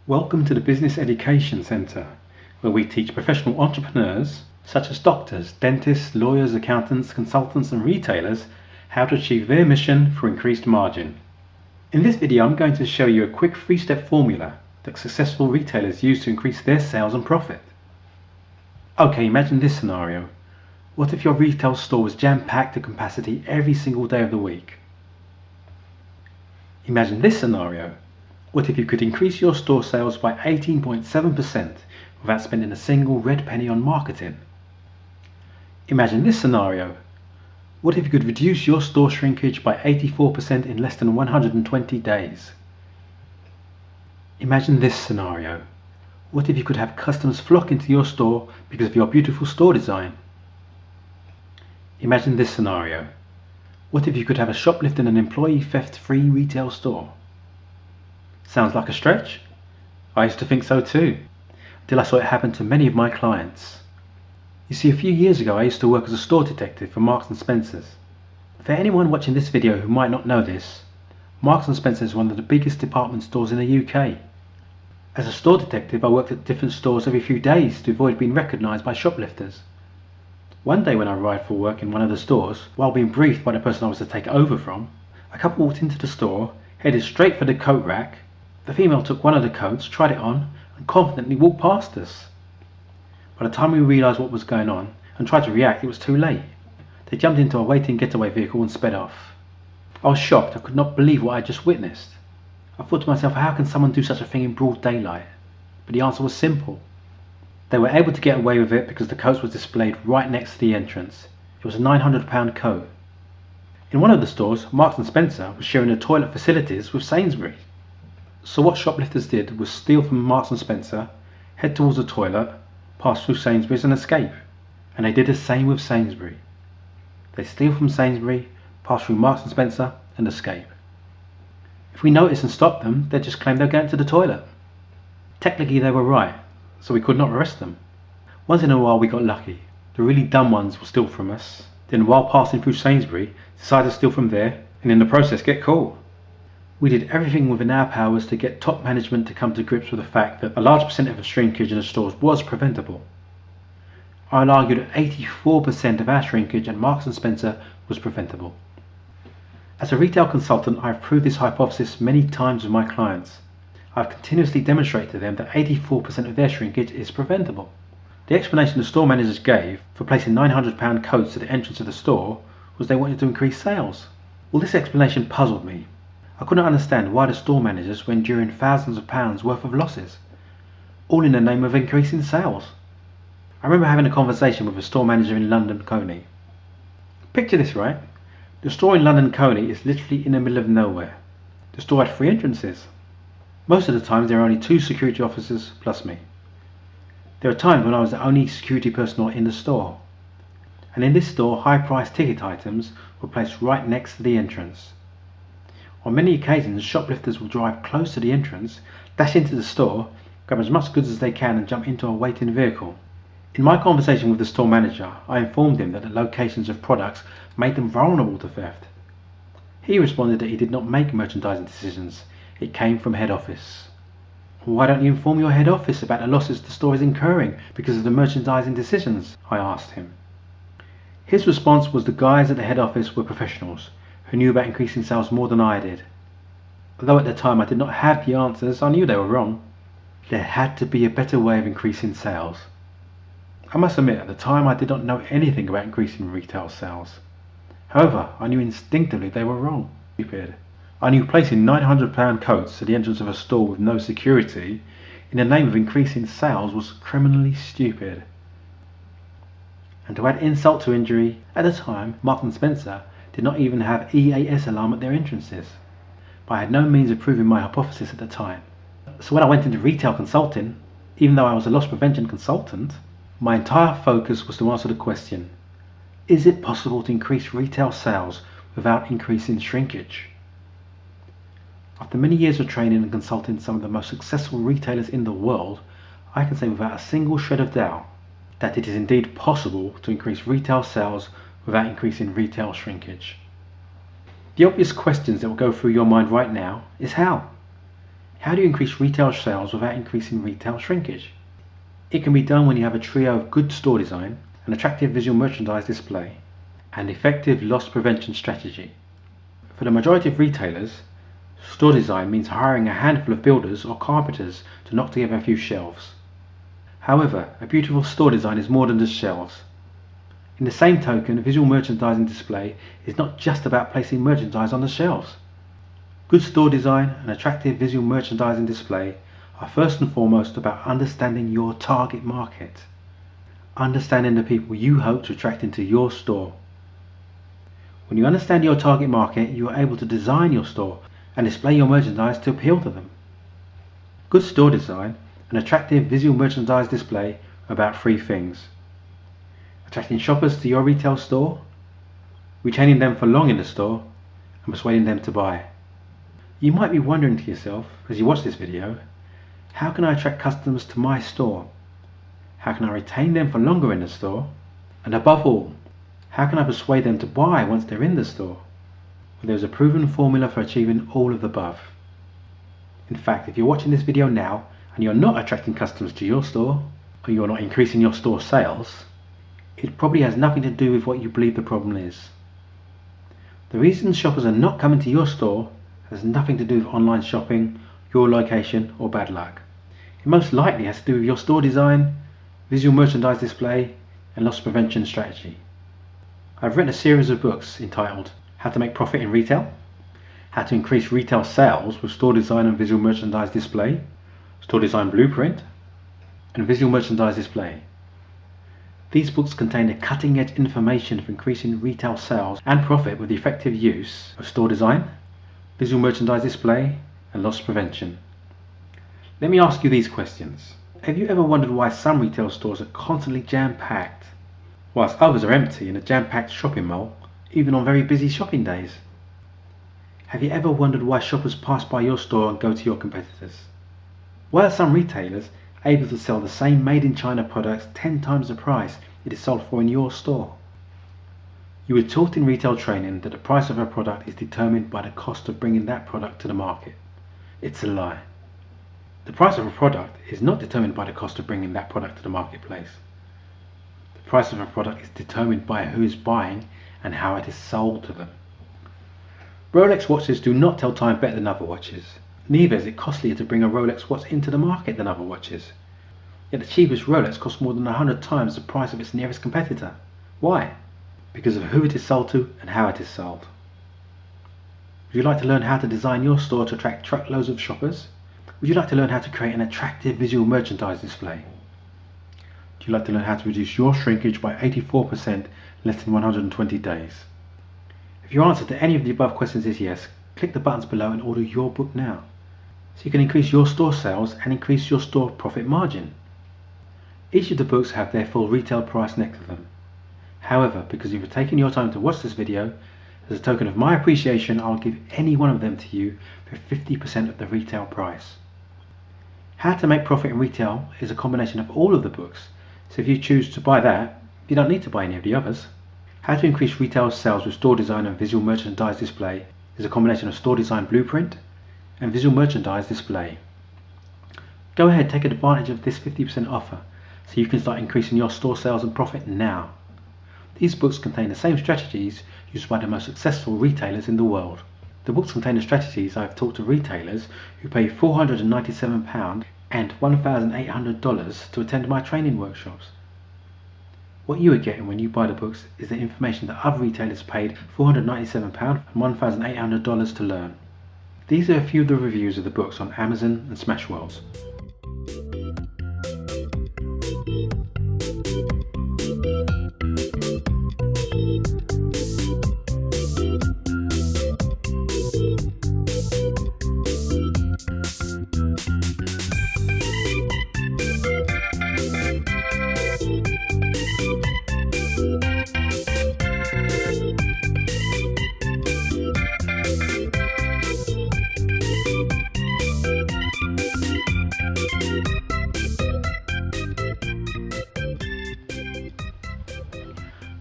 Welcome to the Business Education Centre, where we teach professional entrepreneurs, such as doctors, dentists, lawyers, accountants, consultants and retailers, how to achieve their mission for increased margin. In this video, I'm going to show you a quick 3-step formula that successful retailers use to increase their sales and profit. Okay, imagine this scenario. What if your retail store was jam-packed to capacity every single day of the week? Imagine this scenario. What if you could increase your store sales by 18.7% without spending a single red penny on marketing? Imagine this scenario. What if you could reduce your store shrinkage by 84% in less than 120 days? Imagine this scenario. What if you could have customers flock into your store because of your beautiful store design? Imagine this scenario. What if you could have a shoplifting and employee theft-free retail store? Sounds like a stretch? I used to think so too, until I saw it happen to many of my clients. You see, a few years ago I used to work as a store detective for Marks and Spencer's. For anyone watching this video who might not know this, Marks and Spencer's is one of the biggest department stores in the UK. As a store detective, I worked at different stores every few days to avoid being recognised by shoplifters. One day when I arrived for work in one of the stores, while being briefed by the person I was to take over from, a couple walked into the store, headed straight for the coat rack. The female took one of the coats, tried it on, and confidently walked past us. By the time we realised what was going on and tried to react, it was too late. They jumped into a waiting getaway vehicle and sped off. I was shocked. I could not believe what I had just witnessed. I thought to myself, how can someone do such a thing in broad daylight? But the answer was simple. They were able to get away with it because the coat was displayed right next to the entrance. It was a £900 coat. In one of the stores, Marks and Spencer was sharing the toilet facilities with Sainsbury. So what shoplifters did was steal from Marks and Spencer, head towards the toilet, pass through Sainsbury's and escape. And they did the same with Sainsbury. They steal from Sainsbury, pass through Marks and Spencer and escape. If we noticed and stopped them, they'd just claim they're going to the toilet. Technically they were right, so we could not arrest them. Once in a while we got lucky. The really dumb ones will steal from us, then while passing through Sainsbury, decide to steal from there, and in the process get caught. We did everything within our powers to get top management to come to grips with the fact that a large percentage of shrinkage in the stores was preventable. I'll argue that 84% of our shrinkage at Marks and Spencer was preventable. As a retail consultant, I have proved this hypothesis many times with my clients. I've continuously demonstrated to them that 84% of their shrinkage is preventable. The explanation the store managers gave for placing £900 coats at the entrance of the store was they wanted to increase sales. Well, this explanation puzzled me. I couldn't understand why the store managers were enduring thousands of pounds worth of losses, all in the name of increasing sales. I remember having a conversation with a store manager in London Coney. Picture this, right? The store in London Coney is literally in the middle of nowhere. The store had 3 entrances. Most of the times there are only 2 security officers plus me. There are times when I was the only security personnel in the store. And in this store, high-priced ticket items were placed right next to the entrance. On many occasions, shoplifters will drive close to the entrance, dash into the store, grab as much goods as they can and jump into a waiting vehicle. In my conversation with the store manager, I informed him that the locations of products made them vulnerable to theft. He responded that he did not make merchandising decisions. It came from head office. Why don't you inform your head office about the losses the store is incurring because of the merchandising decisions? I asked him. His response was the guys at the head office were professionals who knew about increasing sales more than I did. Although at the time I did not have the answers, I knew they were wrong. There had to be a better way of increasing sales. I must admit, at the time I did not know anything about increasing retail sales. However, I knew instinctively they were wrong. Stupid. I knew placing £900 coats at the entrance of a store with no security in the name of increasing sales was criminally stupid. And to add insult to injury, at the time Marks and Spencer did not even have EAS alarm at their entrances. But I had no means of proving my hypothesis at the time. So when I went into retail consulting, even though I was a loss prevention consultant, my entire focus was to answer the question, is it possible to increase retail sales without increasing shrinkage? After many years of training and consulting some of the most successful retailers in the world, I can say without a single shred of doubt that it is indeed possible to increase retail sales without increasing retail shrinkage. The obvious questions that will go through your mind right now is how? How do you increase retail sales without increasing retail shrinkage? It can be done when you have a trio of good store design, an attractive visual merchandise display, and effective loss prevention strategy. For the majority of retailers, store design means hiring a handful of builders or carpenters to knock together a few shelves. However, a beautiful store design is more than just shelves. In the same token, a visual merchandising display is not just about placing merchandise on the shelves. Good store design and attractive visual merchandising display are first and foremost about understanding your target market, understanding the people you hope to attract into your store. When you understand your target market, you are able to design your store and display your merchandise to appeal to them. Good store design and attractive visual merchandise display are about three things: attracting shoppers to your retail store, retaining them for long in the store, and persuading them to buy. You might be wondering to yourself as you watch this video, how can I attract customers to my store? How can I retain them for longer in the store? And above all, how can I persuade them to buy once they're in the store? Well, there's a proven formula for achieving all of the above. In fact, if you're watching this video now and you're not attracting customers to your store, or you're not increasing your store sales, it probably has nothing to do with what you believe the problem is. The reason shoppers are not coming to your store has nothing to do with online shopping, your location, or bad luck. It most likely has to do with your store design, visual merchandise display, and loss prevention strategy. I've written a series of books entitled How to Make Profit in Retail, How to Increase Retail Sales with Store Design and Visual Merchandise Display, Store Design Blueprint, and Visual Merchandise Display. These books contain the cutting-edge information for increasing retail sales and profit with the effective use of store design, visual merchandise display, and loss prevention. Let me ask you these questions. Have you ever wondered why some retail stores are constantly jam-packed, whilst others are empty in a jam-packed shopping mall, even on very busy shopping days? Have you ever wondered why shoppers pass by your store and go to your competitors? Why are some retailers able to sell the same made-in-China products 10 times the price it is sold for in your store? You were taught in retail training that the price of a product is determined by the cost of bringing that product to the market. It's a lie. The price of a product is not determined by the cost of bringing that product to the marketplace. The price of a product is determined by who is buying and how it is sold to them. Rolex watches do not tell time better than other watches. Neither is it costlier to bring a Rolex watch into the market than other watches. Yet the cheapest Rolex costs more than 100 times the price of its nearest competitor. Why? Because of who it is sold to and how it is sold. Would you like to learn how to design your store to attract truckloads of shoppers? Would you like to learn how to create an attractive visual merchandise display? Would you like to learn how to reduce your shrinkage by 84% in less than 120 days? If your answer to any of the above questions is yes, click the buttons below and order your book now, so you can increase your store sales and increase your store profit margin. Each of the books have their full retail price next to them. However, because you've taken your time to watch this video, as a token of my appreciation, I'll give any one of them to you for 50% of the retail price. How to Make Profit in Retail is a combination of all of the books, so if you choose to buy that, you don't need to buy any of the others. How to Increase Retail Sales with Store Design and Visual Merchandise Display is a combination of Store Design Blueprint and Visual Merchandise Display. Go ahead, take advantage of this 50% offer so you can start increasing your store sales and profit now. These books contain the same strategies used by the most successful retailers in the world. The books contain the strategies I've taught to retailers who pay £497 and $1,800 to attend my training workshops. What you are getting when you buy the books is the information that other retailers paid £497 and $1,800 to learn. These are a few of the reviews of the books on Amazon and Smashwords.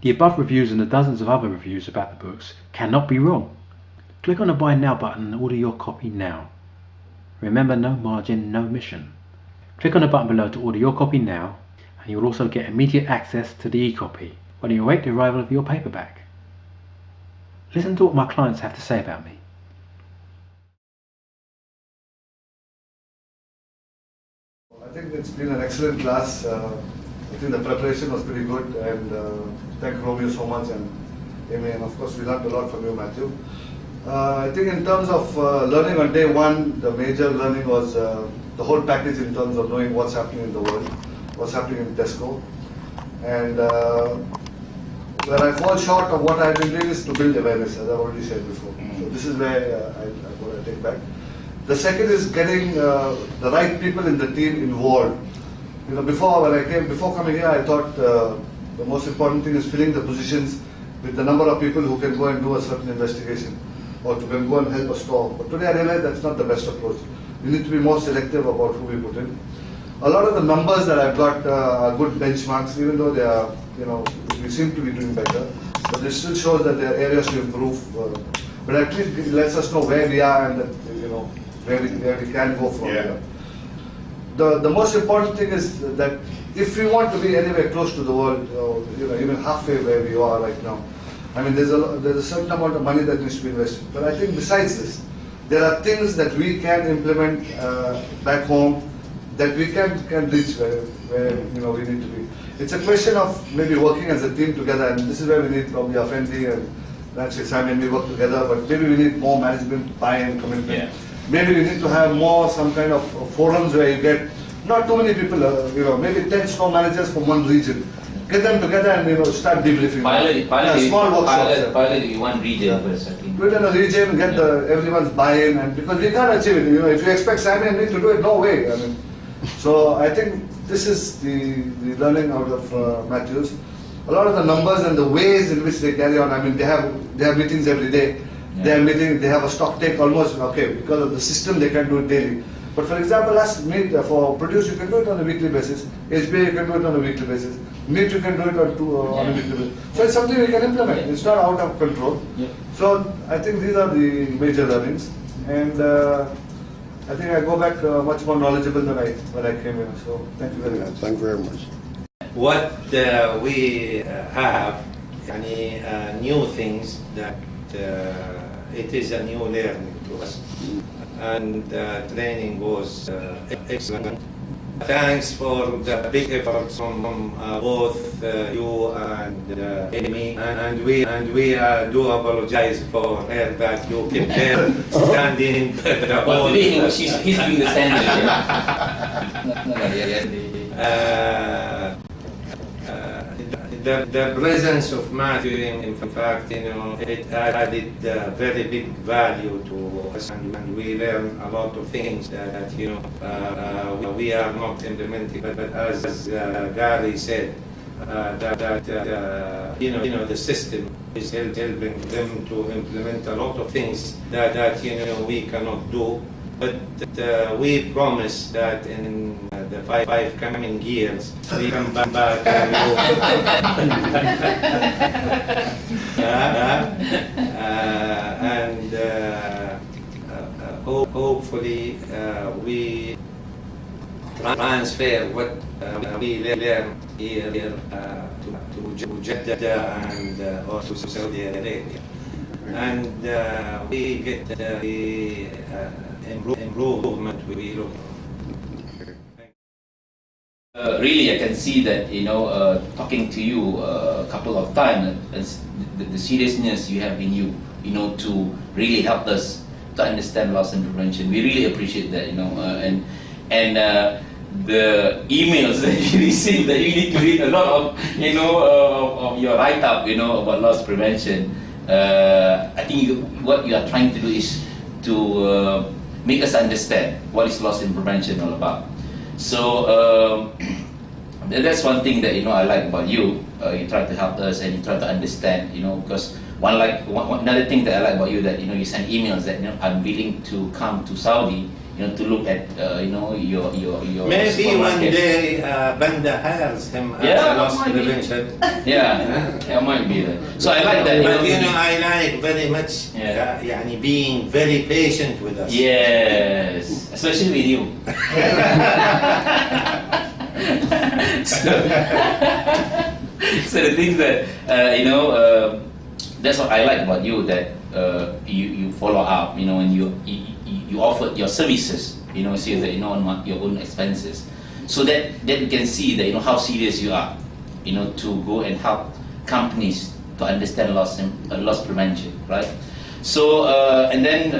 The above reviews and the dozens of other reviews about the books cannot be wrong. Click on the Buy Now button and order your copy now. Remember, no margin, no mission. Click on the button below to order your copy now, and you will also get immediate access to the e-copy when you await the arrival of your paperback. Listen to what my clients have to say about me. I think it's been an excellent class. I think the preparation was pretty good, and thank Romeo so much, and Amy, and of course we learned a lot from you, Matthew. I think in terms of learning on day one, the major learning was the whole package in terms of knowing what's happening in the world, what's happening in Tesco, and where I fall short of what I've been doing is to build awareness, as I've already said before. So this is where I take back. The second is getting the right people in the team involved. You know, before coming here, I thought the most important thing is filling the positions with the number of people who can go and do a certain investigation or to go and help a store. But today I realize that's not the best approach. We need to be more selective about who we put in. A lot of the numbers that I've got are good benchmarks, even though they are, we seem to be doing better. But it still shows that there are areas to improve. But at least it lets us know where we are and that, where we can go from here. The most important thing is that if we want to be anywhere close to the world, even halfway where we are right now, I mean, there's a certain amount of money that needs to be invested. But I think besides this, there are things that we can implement back home that we can reach where we need to be. It's a question of maybe working as a team together, and this is where we need probably Afendi and Nancy Simon, we work together, but maybe we need more management buy-in commitment. Yeah. Maybe we need to have more some kind of forums where you get not too many people, maybe 10 store managers from one region. Get them together and start debriefing. Pilot in one region first, I think. Do it in a region, get everyone's buy-in, and because we can't achieve it. If you expect Sammy and me to do it, no way. I mean, so I think this is the learning out of Matthews. A lot of the numbers and the ways in which they carry on. I mean, they have meetings every day. Yeah. They have a stock take almost, because of the system they can do it daily. But for example, for produce you can do it on a weekly basis, HBA you can do it on a weekly basis, meat you can do it on a weekly basis. So it's something we can implement, it's not out of control. Yeah. So I think these are the major learnings, and I think I go back much more knowledgeable than when I came here. So thank you very much. Thank you very much. What we have, new things that it is a new learning to us, and training was excellent. Thanks for the big efforts from both you and Amy, and we do apologize for her that you kept her standing the whole. He's doing the standing. The presence of Matthew, in fact, it added very big value to us, and we learned a lot of things that we are not implementing. But as Gary said, the system is helping them to implement a lot of things that we cannot do. But we promise that in the five coming years we come back and hopefully we transfer what we learn here to Jeddah and also Saudi Arabia, and we get the improvement we look. Really, I can see that talking to you a couple of times, the seriousness you have in you, to really help us to understand loss and prevention. We really appreciate that, and the emails that you receive, that you need to read a lot of, of your write-up, about loss prevention. I think what you are trying to do is to make us understand what is loss and prevention all about. So that's one thing that I like about you. You try to help us and you try to understand. Because another thing that I like about you that you send emails that I'm willing to come to Saudi to look at your Maybe one supermarket. day Banda hires him as Yeah, a loss might be. prevention. Yeah, might be that. So I like that. But I like very much يعني being very patient with us. Yes, especially with you. So the things that that's what I like about you, that you follow up, and you offer your services, so that on your own expenses, so that you can see that how serious you are, to go and help companies to understand loss prevention, right? So and then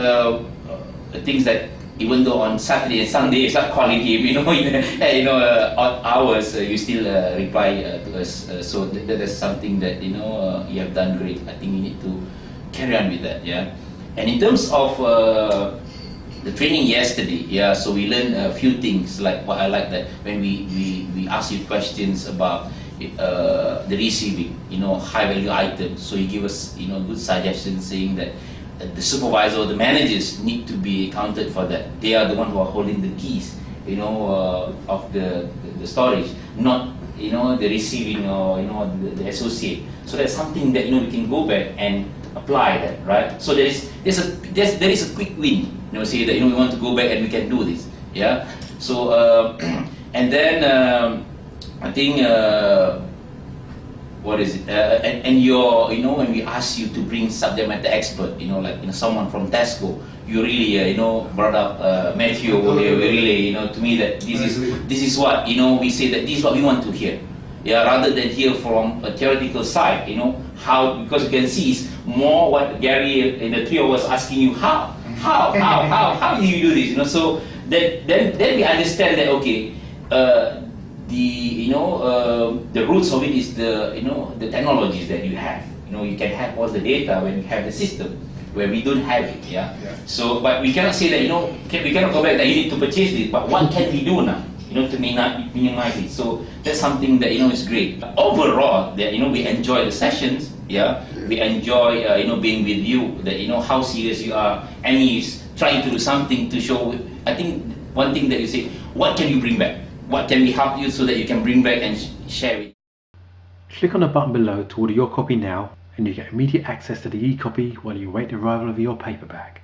the things that even though on Saturday and Sunday it's not quality, odd hours, you still reply to us. So that is something that you have done great. I think you need to carry on with that. Yeah. And in terms of the training yesterday, so we learned a few things. Like what I like that when we ask you questions about the receiving, high value items. So you give us good suggestions saying that the supervisor or the managers need to be accounted for that. They are the one who are holding the keys, of the storage, not the receiving or the associate. So that's something that we can go back and apply that, right? So there is a quick win. Say that we want to go back and we can do this. Yeah. So and then I think. What is it? And your, when we ask you to bring subject matter expert, like someone from Tesco, you really, brought up Matthew over here. Really, to me that this is what we say that this is what we want to hear. Yeah, rather than hear from a theoretical side, how, because you can see it's more what Gary and the three of us asking you how do you do this? So then we understand that okay. The roots of it is the technologies that you have. You can have all the data when you have the system, where we don't have it. Yeah. So, but we cannot say that we cannot go back that you need to purchase this. But what can we do now? To minimize it. So that's something that is great. Overall, that we enjoy the sessions. Yeah. We enjoy being with you. That how serious you are. And he's trying to do something to show. I think one thing that you say, what can you bring back? What can we help you so that you can bring back and share it? Click on the button below to order your copy now, and you get immediate access to the e-copy while you wait the arrival of your paperback.